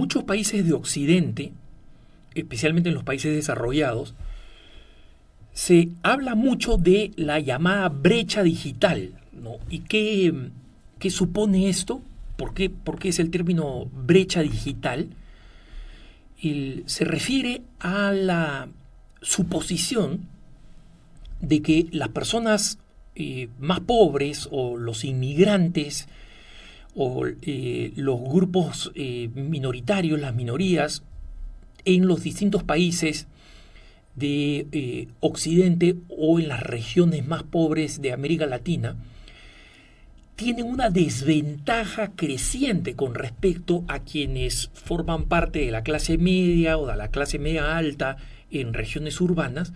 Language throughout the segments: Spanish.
muchos países de Occidente, especialmente en los países desarrollados, se habla mucho de la llamada brecha digital, ¿no? ¿Y qué supone esto? ¿Por qué es el término brecha digital? Se refiere a la suposición de que las personas más pobres o los inmigrantes o los grupos minoritarios, las minorías, en los distintos países de Occidente o en las regiones más pobres de América Latina, tienen una desventaja creciente con respecto a quienes forman parte de la clase media o de la clase media alta en regiones urbanas,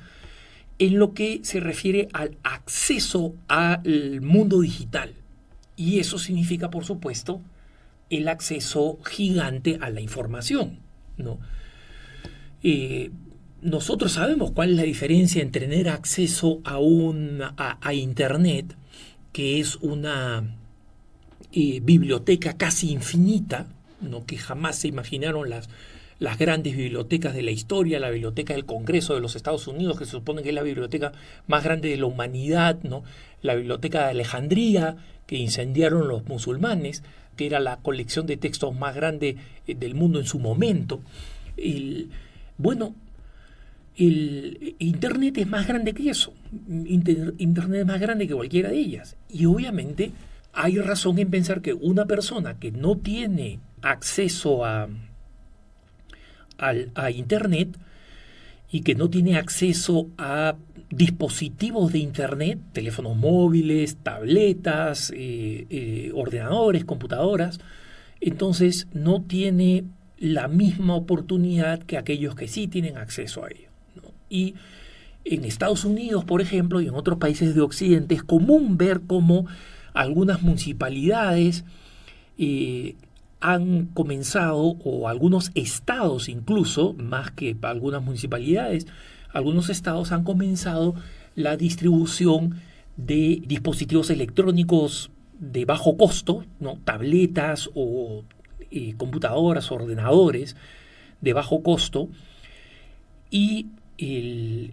en lo que se refiere al acceso al mundo digital. Y eso significa, por supuesto, el acceso gigante a la información, ¿no? Nosotros sabemos cuál es la diferencia entre tener acceso a Internet, que es una biblioteca casi infinita, ¿no? Que jamás se imaginaron las grandes bibliotecas de la historia, la biblioteca del Congreso de los Estados Unidos, que se supone que es la biblioteca más grande de la humanidad, ¿no? La biblioteca de Alejandría, que incendiaron los musulmanes, que era la colección de textos más grande del mundo en su momento. Bueno, el Internet es más grande que eso. Internet es más grande que cualquiera de ellas. Y obviamente hay razón en pensar que una persona que no tiene acceso a Internet y que no tiene acceso a dispositivos de Internet, teléfonos móviles, tabletas, ordenadores, computadoras, entonces no tiene la misma oportunidad que aquellos que sí tienen acceso a ello, ¿no? Y en Estados Unidos, por ejemplo, y en otros países de Occidente, es común ver cómo algunas municipalidades han comenzado, o algunos estados incluso, más que algunas municipalidades, algunos estados han comenzado la distribución de dispositivos electrónicos de bajo costo, ¿no? Tabletas o computadoras, ordenadores de bajo costo, y el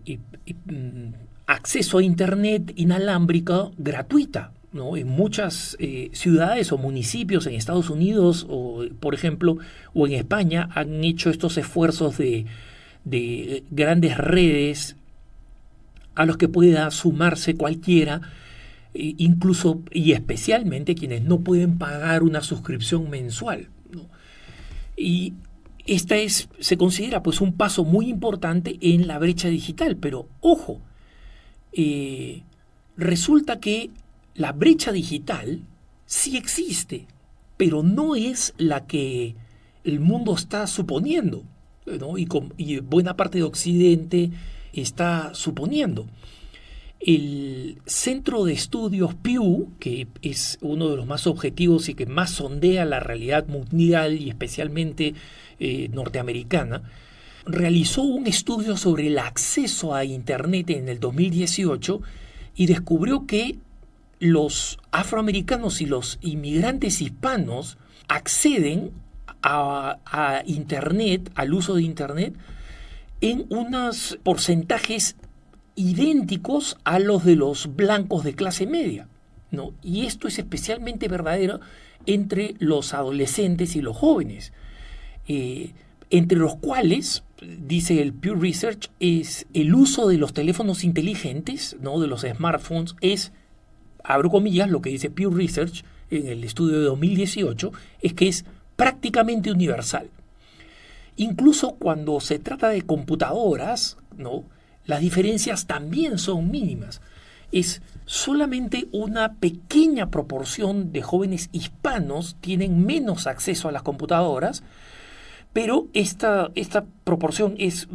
acceso a Internet inalámbrica gratuita, ¿no? En muchas ciudades o municipios en Estados Unidos, o por ejemplo, o en España, han hecho estos esfuerzos de grandes redes a los que pueda sumarse cualquiera, incluso y especialmente quienes no pueden pagar una suscripción mensual, ¿no? Y esta se considera pues un paso muy importante en la brecha digital, pero ojo, resulta que la brecha digital sí existe, pero no es la que el mundo está suponiendo, ¿no? Y buena parte de Occidente está suponiendo. El Centro de Estudios Pew, que es uno de los más objetivos y que más sondea la realidad mundial y especialmente norteamericana, realizó un estudio sobre el acceso a Internet en el 2018 y descubrió que los afroamericanos y los inmigrantes hispanos acceden a Internet, al uso de Internet, en unos porcentajes idénticos a los de los blancos de clase media, ¿no? Y esto es especialmente verdadero entre los adolescentes y los jóvenes, entre los cuales, dice el Pew Research, es el uso de los teléfonos inteligentes, ¿no? De los smartphones, es, abro comillas, lo que dice Pew Research en el estudio de 2018, es que es prácticamente universal. Incluso cuando se trata de computadoras, ¿no? Las diferencias también son mínimas. Es solamente una pequeña proporción de jóvenes hispanos tienen menos acceso a las computadoras, pero esta proporción es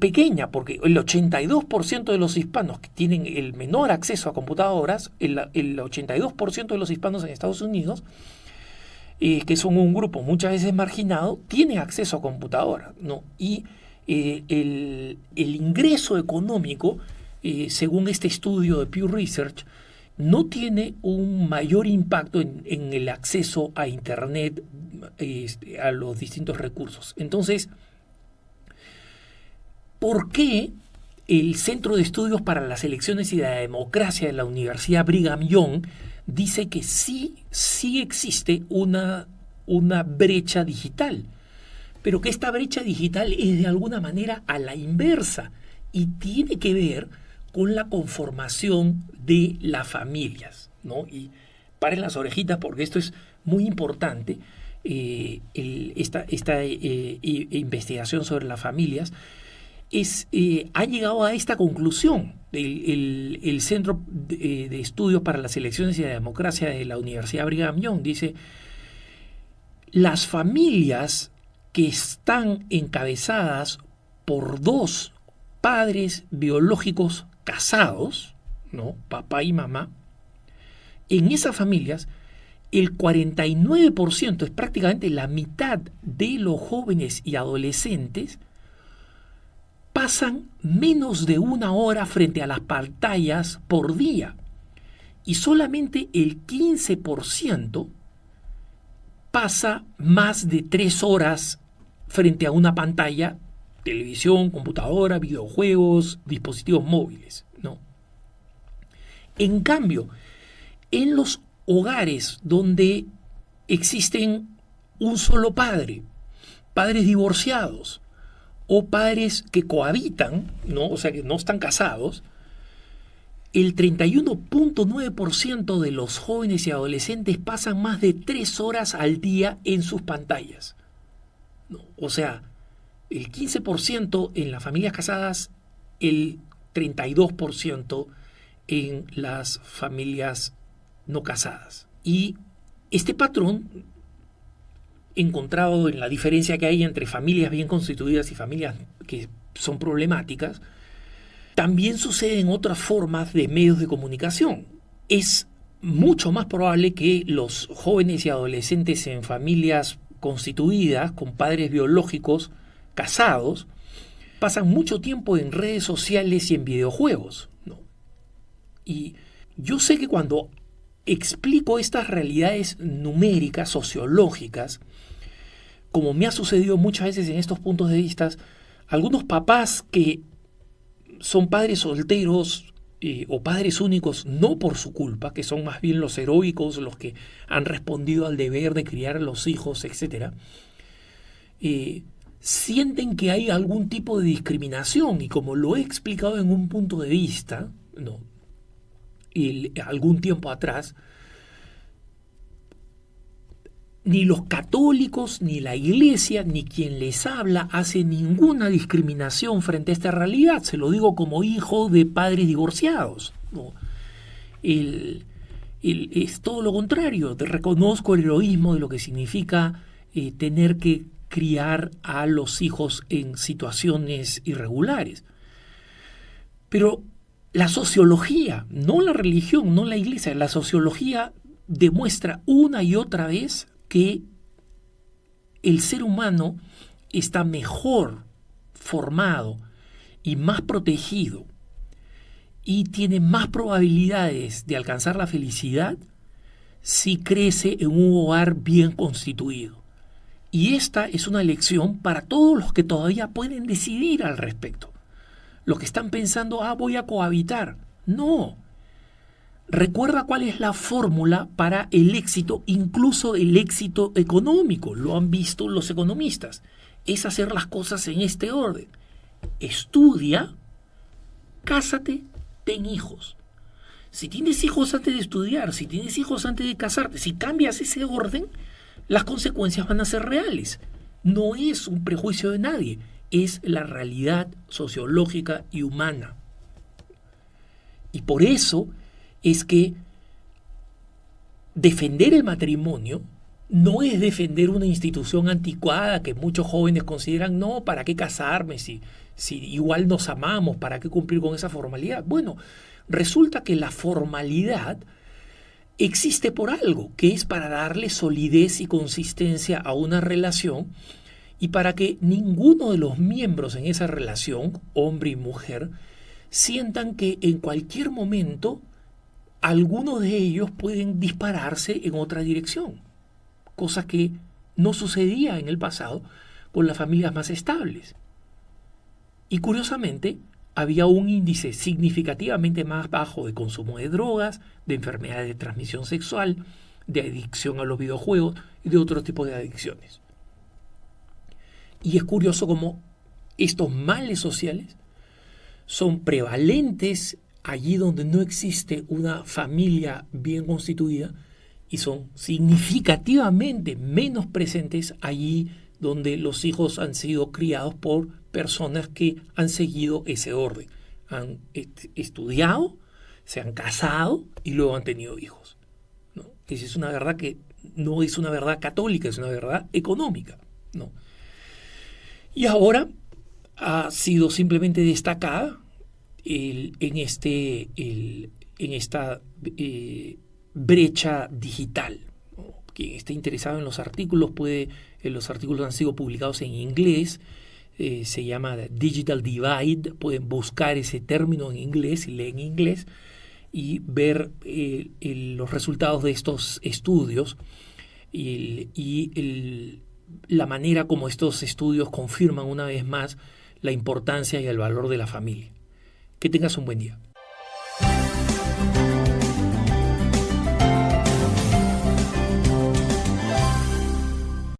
pequeña, porque el 82% de los hispanos que tienen el menor acceso a computadoras, el 82% de los hispanos en Estados Unidos, que son un grupo muchas veces marginado, tienen acceso a computadoras, ¿no? Y el ingreso económico, según este estudio de Pew Research, no tiene un mayor impacto en el acceso a Internet a los distintos recursos. Entonces, ¿por qué el Centro de Estudios para las Elecciones y la Democracia de la Universidad Brigham Young dice que sí existe una brecha digital, pero que esta brecha digital es de alguna manera a la inversa y tiene que ver con la conformación de las familias, ¿no? Y paren las orejitas porque esto es muy importante, esta investigación sobre las familias ha llegado a esta conclusión. El Centro de Estudios para las Elecciones y la Democracia de la Universidad Brigham Young dice: las familias que están encabezadas por dos padres biológicos casados, ¿no?, papá y mamá, en esas familias el 49%, es prácticamente la mitad de los jóvenes y adolescentes, pasan menos de 1 hora frente a las pantallas por día y solamente el 15% pasa más de 3 horas frente a una pantalla, televisión, computadora, videojuegos, dispositivos móviles, ¿no? En cambio, en los hogares donde existen un solo padre, padres divorciados o padres que cohabitan, ¿no?, o sea, que no están casados, el 31.9% de los jóvenes y adolescentes pasan más de 3 horas al día en sus pantallas, ¿no? O sea, el 15% en las familias casadas, el 32% en las familias no casadas. Y este patrón, encontrado en la diferencia que hay entre familias bien constituidas y familias que son problemáticas, también sucede en otras formas de medios de comunicación. Es mucho más probable que los jóvenes y adolescentes en familias constituidas, con padres biológicos casados, pasan mucho tiempo en redes sociales y en videojuegos, ¿no? Y yo sé que cuando explico estas realidades numéricas, sociológicas, como me ha sucedido muchas veces en estos puntos de vista, algunos papás que son padres solteros o padres únicos, no por su culpa, que son más bien los heroicos, los que han respondido al deber de criar a los hijos, etc., sienten que hay algún tipo de discriminación, y como lo he explicado en un punto de vista, ¿no?, algún tiempo atrás, ni los católicos, ni la iglesia, ni quien les habla hace ninguna discriminación frente a esta realidad. Se lo digo como hijo de padres divorciados, ¿no? Es todo lo contrario. Reconozco el heroísmo de lo que significa tener que criar a los hijos en situaciones irregulares. Pero la sociología, no la religión, no la iglesia, la sociología demuestra una y otra vez que el ser humano está mejor formado y más protegido y tiene más probabilidades de alcanzar la felicidad si crece en un hogar bien constituido. Y esta es una lección para todos los que todavía pueden decidir al respecto. Los que están pensando, voy a cohabitar. No. Recuerda cuál es la fórmula para el éxito, incluso el éxito económico. Lo han visto los economistas. Es hacer las cosas en este orden. Estudia, cásate, ten hijos. Si tienes hijos antes de estudiar, si tienes hijos antes de casarte, si cambias ese orden, las consecuencias van a ser reales. No es un prejuicio de nadie, es la realidad sociológica y humana. Y por eso es que defender el matrimonio no es defender una institución anticuada que muchos jóvenes consideran, no, ¿para qué casarme? Si igual nos amamos, ¿para qué cumplir con esa formalidad? Bueno, resulta que la formalidad existe por algo, que es para darle solidez y consistencia a una relación y para que ninguno de los miembros en esa relación, hombre y mujer, sientan que en cualquier momento algunos de ellos pueden dispararse en otra dirección, cosa que no sucedía en el pasado con las familias más estables. Y curiosamente, había un índice significativamente más bajo de consumo de drogas, de enfermedades de transmisión sexual, de adicción a los videojuegos y de otro tipo de adicciones. Y es curioso cómo estos males sociales son prevalentes allí donde no existe una familia bien constituida y son significativamente menos presentes allí donde los hijos han sido criados por personas que han seguido ese orden. Han estudiado, se han casado y luego han tenido hijos, ¿no? Esa es una verdad que no es una verdad católica, es una verdad económica, ¿no? Y ahora ha sido simplemente destacada en esta brecha digital, ¿no? Quien esté interesado en los artículos los artículos han sido publicados en inglés, se llama Digital Divide, pueden buscar ese término en inglés y leen inglés y ver los resultados de estos estudios la manera como estos estudios confirman una vez más la importancia y el valor de la familia. Que tengas un buen día.